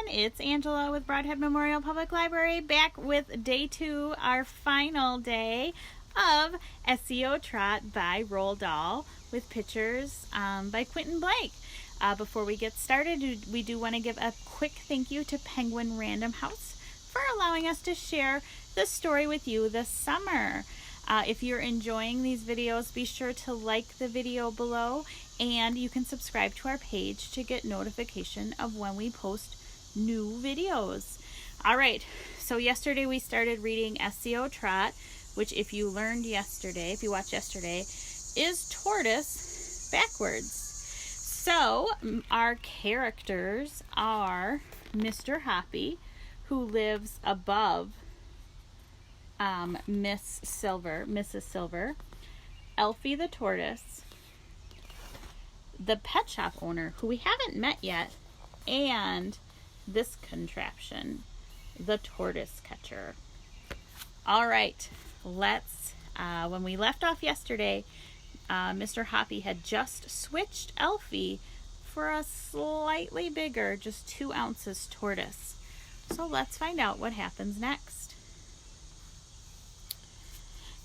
It's Angela with Broadhead Memorial Public Library, back with day 2, our final day of Esio, Trot by Roald Dahl, with pictures by Quentin Blake. Before we get started, we do want to give a quick thank you to Penguin Random House for allowing us to share this story with you this summer. If you're enjoying these videos, be sure to like the video below, and you can subscribe to our page to get notification of when we post new videos. Alright, so yesterday we started reading Esio, Trot, which if you watched yesterday, is tortoise backwards. So our characters are Mr. Hoppy, who lives above Mrs. Silver, Elfie the tortoise, the pet shop owner, who we haven't met yet, and this contraption, the tortoise catcher. All right, when we left off yesterday, Mr. Hoppy had just switched Elfie for a slightly bigger, just 2 ounces tortoise. So let's find out what happens next.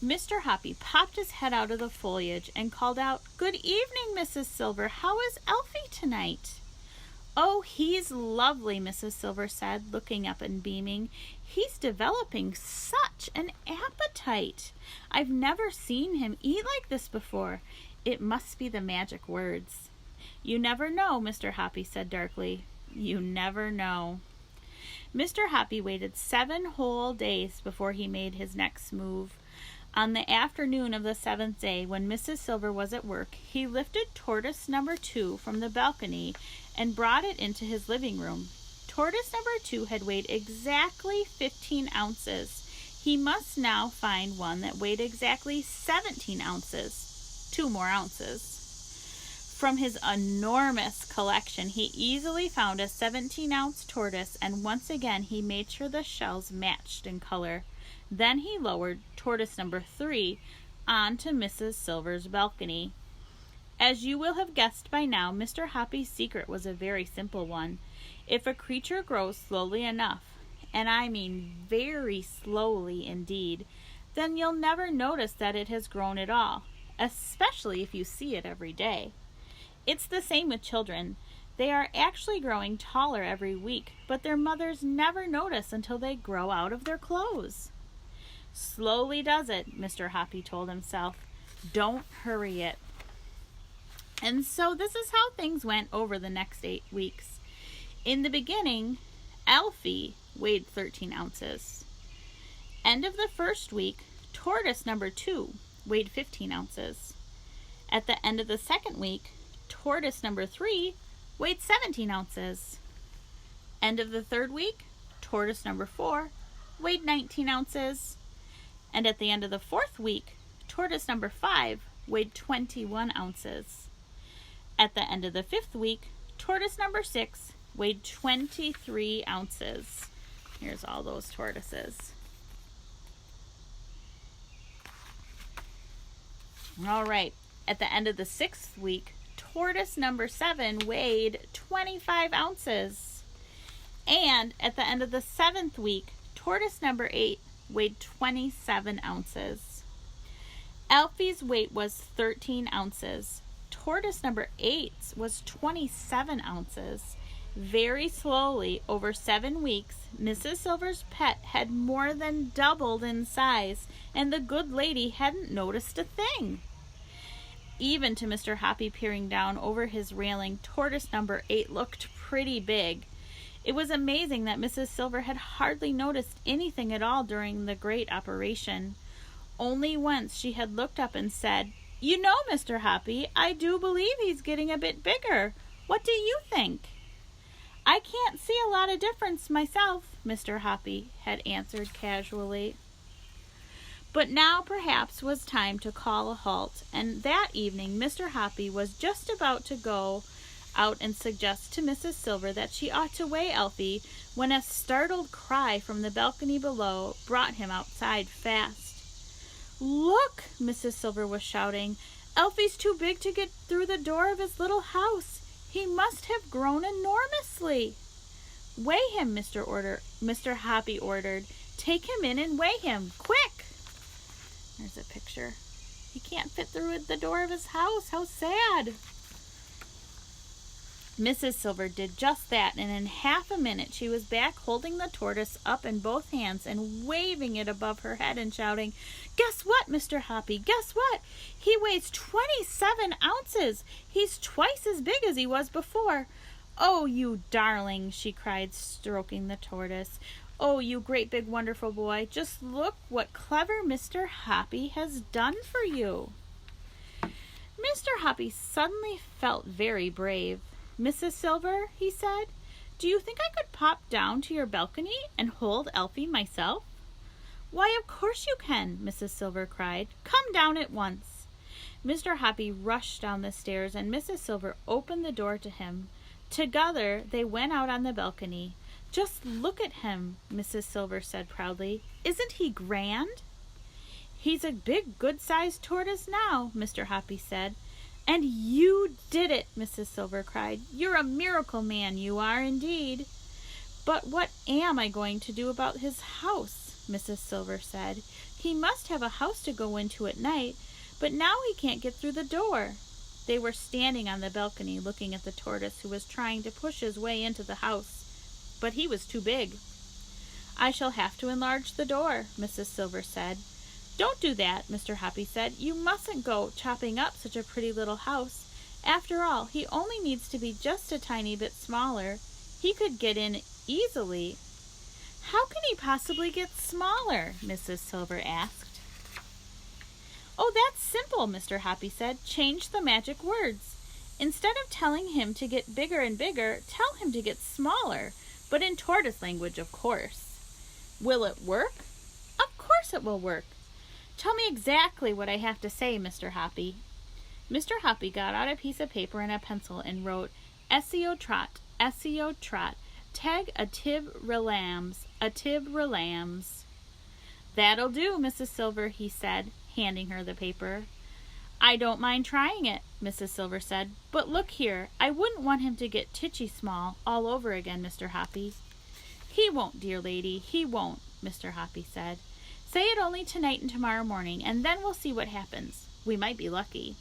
Mr. Hoppy popped his head out of the foliage and called out, "Good evening, Mrs. Silver. How is Elfie tonight?" "Oh, he's lovely," Mrs. Silver said, looking up and beaming. "He's developing such an appetite. I've never seen him eat like this before. It must be the magic words." "You never know," Mr. Hoppy said darkly. "You never know." Mr. Hoppy waited 7 whole days before he made his next move. On the afternoon of the 7th day, when Mrs. Silver was at work, he lifted tortoise number 2 from the balcony and brought it into his living room. Tortoise number 2 had weighed exactly 15 ounces. He must now find one that weighed exactly 17 ounces. 2 more ounces. From his enormous collection, he easily found a 17-ounce tortoise, and once again he made sure the shells matched in color. Then he lowered tortoise number 3 onto Mrs. Silver's balcony. As you will have guessed by now, Mr. Hoppy's secret was a very simple one. If a creature grows slowly enough, and I mean very slowly indeed, then you'll never notice that it has grown at all, especially if you see it every day. It's the same with children. They are actually growing taller every week, but their mothers never notice until they grow out of their clothes. Slowly does it, Mr. Hoppy told himself. Don't hurry it. And so this is how things went over the next 8 weeks. In the beginning, Elfie weighed 13 ounces. End of the first week, tortoise number 2 weighed 15 ounces. At the end of the second week, tortoise number 3 weighed 17 ounces. End of the third week, tortoise number 4 weighed 19 ounces. And at the end of the 4th week, tortoise number 5 weighed 21 ounces. At the end of the 5th week, tortoise number 6 weighed 23 ounces. Here's all those tortoises. All right, at the end of the 6th week, tortoise number 7 weighed 25 ounces. And at the end of the 7th week, tortoise number 8 weighed 27 ounces. Elfie's weight was 13 ounces. Tortoise number 8 was 27 ounces. Very slowly, over 7 weeks, Mrs. Silver's pet had more than doubled in size, and the good lady hadn't noticed a thing. Even to Mr. Hoppy peering down over his railing, tortoise number 8 looked pretty big. It was amazing that Mrs. Silver had hardly noticed anything at all during the great operation. Only once she had looked up and said, "You know, Mr. Hoppy, I do believe he's getting a bit bigger. What do you think?" "I can't see a lot of difference myself," Mr. Hoppy had answered casually. But now perhaps was time to call a halt, and that evening Mr. Hoppy was just about to go out and suggest to Mrs. Silver that she ought to weigh Elfie when a startled cry from the balcony below brought him outside fast. "Look!" Mrs. Silver was shouting. "Elfie's too big to get through the door of his little house. He must have grown enormously." Weigh him, Mr. Hoppy ordered. Take him in and weigh him, quick! There's a picture. He can't fit through the door of his house. How sad. Mrs. Silver did just that, and in half a minute she was back holding the tortoise up in both hands and waving it above her head and shouting, "Guess what, Mr. Hoppy? Guess what? He weighs 27 ounces. He's twice as big as he was before. Oh, you darling," she cried, stroking the tortoise. "Oh, you great big wonderful boy. Just look what clever Mr. Hoppy has done for you." Mr. Hoppy suddenly felt very brave. "Mrs. Silver," he said, "do you think I could pop down to your balcony and hold Elfie myself?" "Why, of course you can," Mrs. Silver cried. "Come down at once." Mr. Hoppy rushed down the stairs, and Mrs. Silver opened the door to him. Together they went out on the balcony. "Just look at him," Mrs. Silver said proudly. "Isn't he grand?" "He's a big, good-sized tortoise now," Mr. Hoppy said. "And you did it," Mrs. Silver cried. "You're a miracle man, you are indeed." "But what am I going to do about his house?" Mrs. Silver said. "He must have a house to go into at night, but now he can't get through the door." They were standing on the balcony looking at the tortoise, who was trying to push his way into the house, but he was too big. "I shall have to enlarge the door," Mrs. Silver said. "Don't do that," Mr. Hoppy said. "You mustn't go chopping up such a pretty little house. After all, he only needs to be just a tiny bit smaller. He could get in easily." "How can he possibly get smaller?" Mrs. Silver asked. "Oh, that's simple," Mr. Hoppy said. "Change the magic words. Instead of telling him to get bigger and bigger, tell him to get smaller, but in tortoise language, of course." "Will it work?" "Of course it will work. Tell me exactly what I have to say, Mr. Hoppy." Mr. Hoppy got out a piece of paper and a pencil and wrote, Esio, Trot, tag a tib relams. "That'll do, Mrs. Silver," he said, handing her the paper. "I don't mind trying it," Mrs. Silver said. "But look here, I wouldn't want him to get titchy small all over again, Mr. Hoppy." "He won't, dear lady, he won't," Mr. Hoppy said. "Say it only tonight and tomorrow morning, and then we'll see what happens. We might be lucky."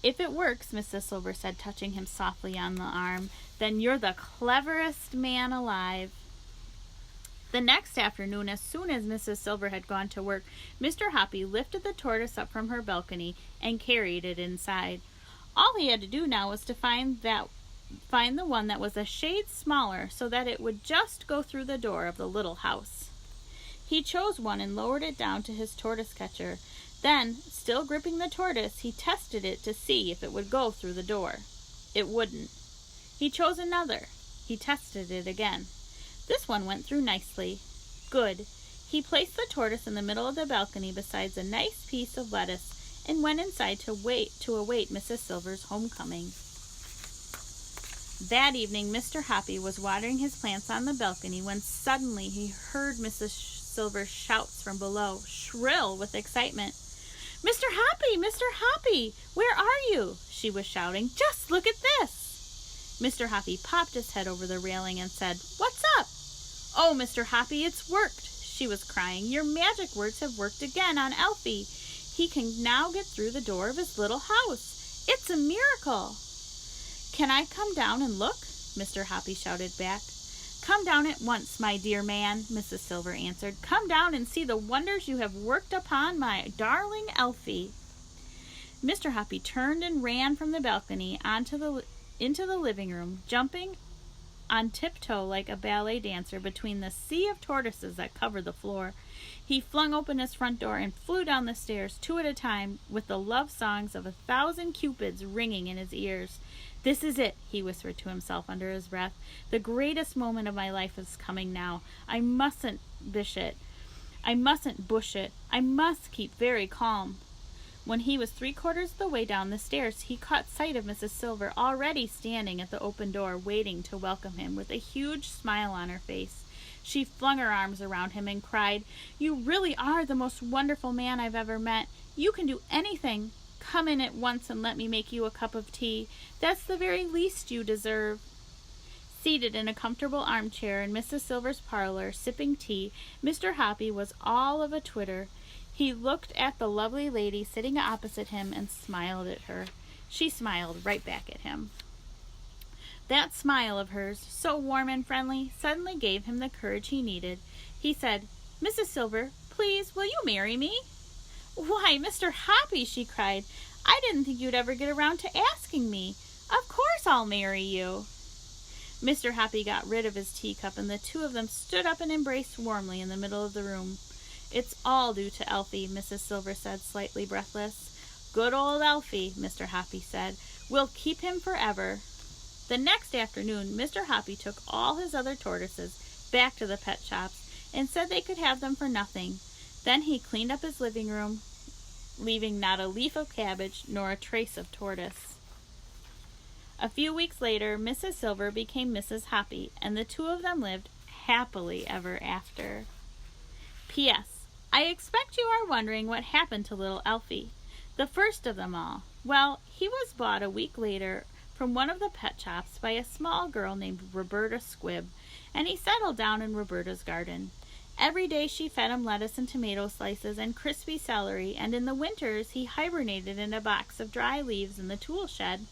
"If it works," Mrs. Silver said, touching him softly on the arm, "then you're the cleverest man alive." The next afternoon, as soon as Mrs. Silver had gone to work, Mr. Hoppy lifted the tortoise up from her balcony and carried it inside. All he had to do now was to find the one that was a shade smaller, so that it would just go through the door of the little house. He chose one and lowered it down to his tortoise catcher. Then, still gripping the tortoise, he tested it to see if it would go through the door. It wouldn't. He chose another. He tested it again. This one went through nicely. Good. He placed the tortoise in the middle of the balcony beside a nice piece of lettuce and went inside to await Mrs. Silver's homecoming. That evening, Mr. Hoppy was watering his plants on the balcony when suddenly he heard Mrs. Silver's shouts from below, shrill with excitement. "Mr. Hoppy! Mr. Hoppy! Where are you?" she was shouting. "Just look at this!" Mr. Hoppy popped his head over the railing and said, "What's up?" "Oh, Mr. Hoppy, it's worked!" she was crying. "Your magic words have worked again on Elfie. He can now get through the door of his little house. It's a miracle!" "Can I come down and look?" Mr. Hoppy shouted back. "Come down at once, my dear man," Mrs. Silver answered. "Come down and see the wonders you have worked upon my darling Elfie." Mr. Hoppy turned and ran from the balcony into the living room, jumping on tiptoe like a ballet dancer between the sea of tortoises that covered the floor. He flung open his front door and flew down the stairs, 2 at a time, with the love songs of 1,000 cupids ringing in his ears. "This is it," he whispered to himself under his breath. "The greatest moment of my life is coming now. I mustn't bush it. I must keep very calm." When he was 3/4 of the way down the stairs, he caught sight of Mrs. Silver already standing at the open door, waiting to welcome him with a huge smile on her face. She flung her arms around him and cried, "You really are the most wonderful man I've ever met. You can do anything. Come in at once and let me make you a cup of tea. That's the very least you deserve." Seated in a comfortable armchair in Mrs. Silver's parlor, sipping tea, Mr. Hoppy was all of a twitter. He looked at the lovely lady sitting opposite him and smiled at her. She smiled right back at him. That smile of hers, so warm and friendly, suddenly gave him the courage he needed. He said, "Mrs. Silver, please, will you marry me?" "Why, Mr. Hoppy," she cried, "I didn't think you'd ever get around to asking me. Of course I'll marry you." Mr. Hoppy got rid of his teacup, and the two of them stood up and embraced warmly in the middle of the room. "It's all due to Elfie," Mrs. Silver said, slightly breathless. "Good old Elfie," Mr. Hoppy said. "We'll keep him forever." The next afternoon, Mr. Hoppy took all his other tortoises back to the pet shops and said they could have them for nothing. Then he cleaned up his living room, leaving not a leaf of cabbage nor a trace of tortoise. A few weeks later, Mrs. Silver became Mrs. Hoppy, and the two of them lived happily ever after. P.S. I expect you are wondering what happened to little Elfie, the first of them all. Well, he was bought a week later from one of the pet shops by a small girl named Roberta Squibb, and he settled down in Roberta's garden. Every day she fed him lettuce and tomato slices and crispy celery, and in the winters he hibernated in a box of dry leaves in the tool shed.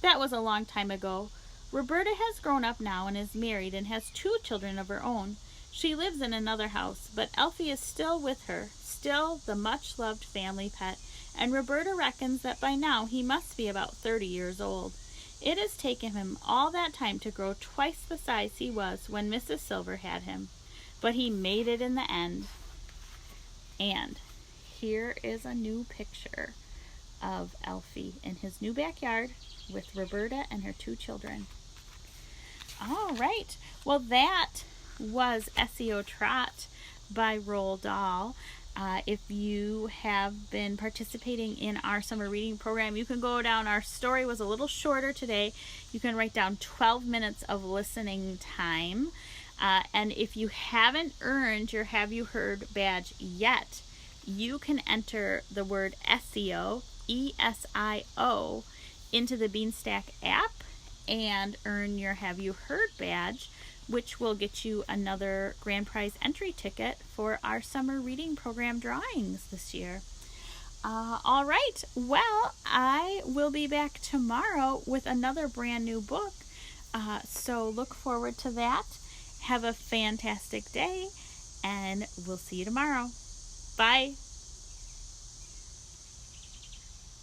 That was a long time ago. Roberta has grown up now and is married and has 2 children of her own. She lives in another house, but Elfie is still with her, still the much-loved family pet, and Roberta reckons that by now he must be about 30 years old. It has taken him all that time to grow twice the size he was when Mrs. Silver had him, but he made it in the end. And here is a new picture of Elfie in his new backyard with Roberta and her 2 children. All right. Well, that was Esio Trot by Roald Dahl. If you have been participating in our summer reading program, you can go down. Our story was a little shorter today. You can write down 12 minutes of listening time. And if you haven't earned your Have You Heard badge yet, you can enter the word Esio, E-S-I-O, into the Beanstack app and earn your Have You Heard badge, which will get you another grand prize entry ticket for our summer reading program drawings this year. All right, well, I will be back tomorrow with another brand new book, so look forward to that. Have a fantastic day, and we'll see you tomorrow. Bye.